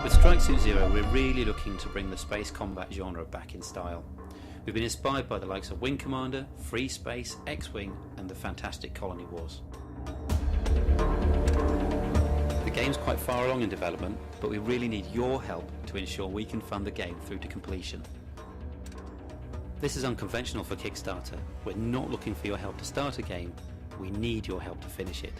With Strike Suit Zero, we're really looking to bring the space combat genre back in style. We've been inspired by the likes of Wing Commander, Free Space, X-Wing, and the fantastic Colony Wars. The game's quite far along in development, but we really need your help to ensure we can fund the game through to completion. This is unconventional for Kickstarter. We're not looking for your help to start a game, we need your help to finish it.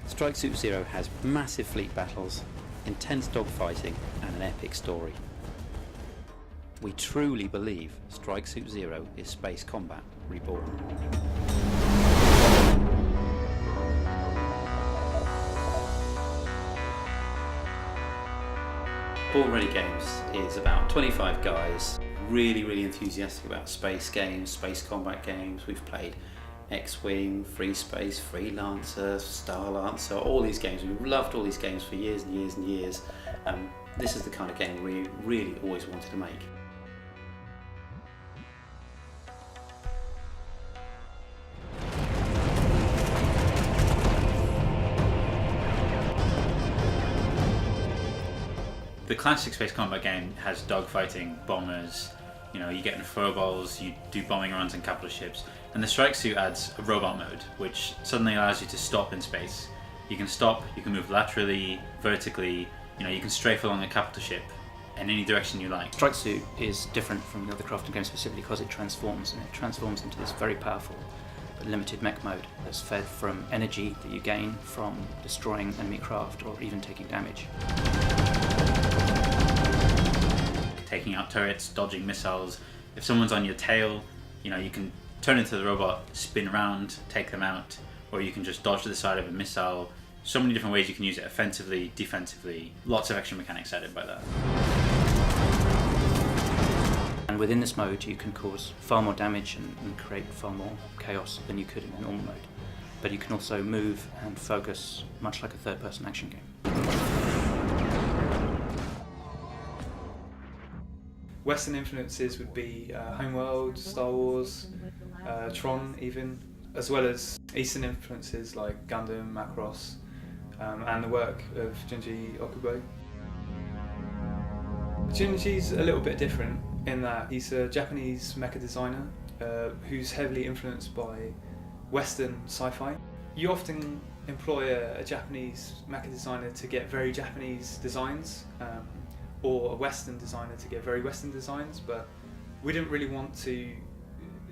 Strike Suit Zero has massive fleet battles, intense dogfighting, and an epic story. We truly believe Strike Suit Zero is space combat reborn. Born Ready Games is about 25 guys, really enthusiastic about space games, space combat games. We've played X-Wing, Free Space, Freelancer, Star Lancer, all these games. We've loved all these games for years and years and years. This is the kind of game we really always wanted to make. The classic space combat game has dogfighting, bombers, you get in furballs, you do bombing runs in capital ships, and the Strike Suit adds a robot mode, which suddenly allows you to stop in space. You can stop, you can move laterally, vertically, you can strafe along a capital ship in any direction you like. Strike Suit is different from the other crafting games specifically because it transforms, and it transforms into this very powerful but limited mech mode that's fed from energy that you gain from destroying enemy craft or even taking damage. Taking out turrets, dodging missiles. If someone's on your tail, you can turn into the robot, spin around, take them out, or you can just dodge to the side of a missile. So many different ways you can use it offensively, defensively. Lots of extra mechanics added by that. And within this mode you can cause far more damage and create far more chaos than you could in a normal mode. But you can also move and focus much like a third-person action game. Western influences would be Homeworld, Star Wars, Tron even, as well as Eastern influences like Gundam, Macross, and the work of Junji Okubo. Junji's a little bit different in that he's a Japanese mecha designer who's heavily influenced by Western sci-fi. You often employ a Japanese mecha designer to get very Japanese designs, or a Western designer to get very Western designs, but we didn't really want to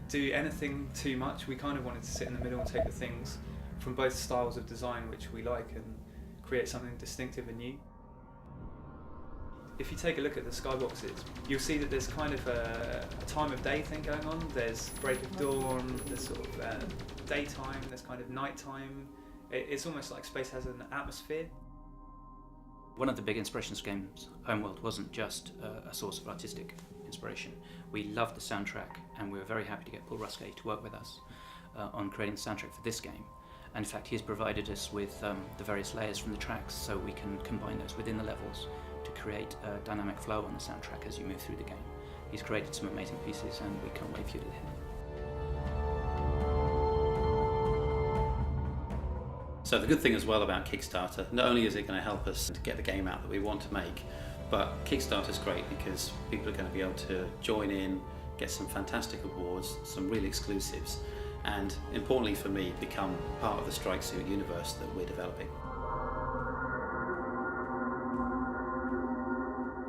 do anything too much. We kind of wanted to sit in the middle and take the things from both styles of design which we like and create something distinctive and new. If you take a look at the skyboxes, you'll see that there's kind of a time of day thing going on. There's break of dawn, there's sort of daytime, there's kind of nighttime. It's almost like space has an atmosphere. One of the big inspirations for games, Homeworld, wasn't just a source of artistic inspiration. We loved the soundtrack, and we were very happy to get Paul Ruskay to work with us on creating the soundtrack for this game. And in fact, he's provided us with the various layers from the tracks so we can combine those within the levels to create a dynamic flow on the soundtrack as you move through the game. He's created some amazing pieces, and we can't wait for you to hear them. So the good thing as well about Kickstarter, not only is it going to help us to get the game out that we want to make, but Kickstarter's great because people are going to be able to join in, get some fantastic awards, some real exclusives, and importantly for me, become part of the Strike Suit universe that we're developing.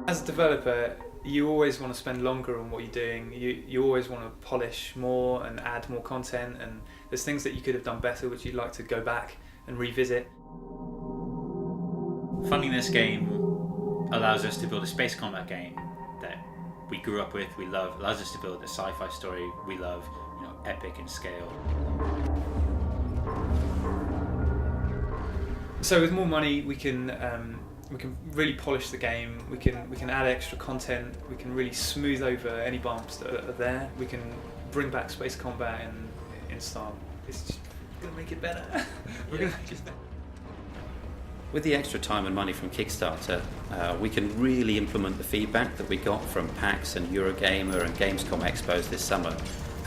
As a developer, you always want to spend longer on what you're doing. You always want to polish more and add more content, and there's things that you could have done better which you'd like to go back and revisit. Funding this game allows us to build a space combat game that we grew up with, we love. Allows us to build a sci-fi story we love, epic in scale. So with more money, we can really polish the game. We can add extra content. We can really smooth over any bumps that are there. We can bring back space combat in style. It's just gonna make it better. We're gonna make it better. With the extra time and money from Kickstarter, we can really implement the feedback that we got from PAX and Eurogamer and Gamescom Expos this summer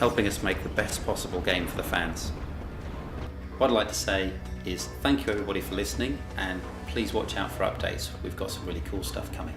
helping us make the best possible game for the fans. What I'd like to say is thank you everybody for listening, and please watch out for updates. We've got some really cool stuff coming.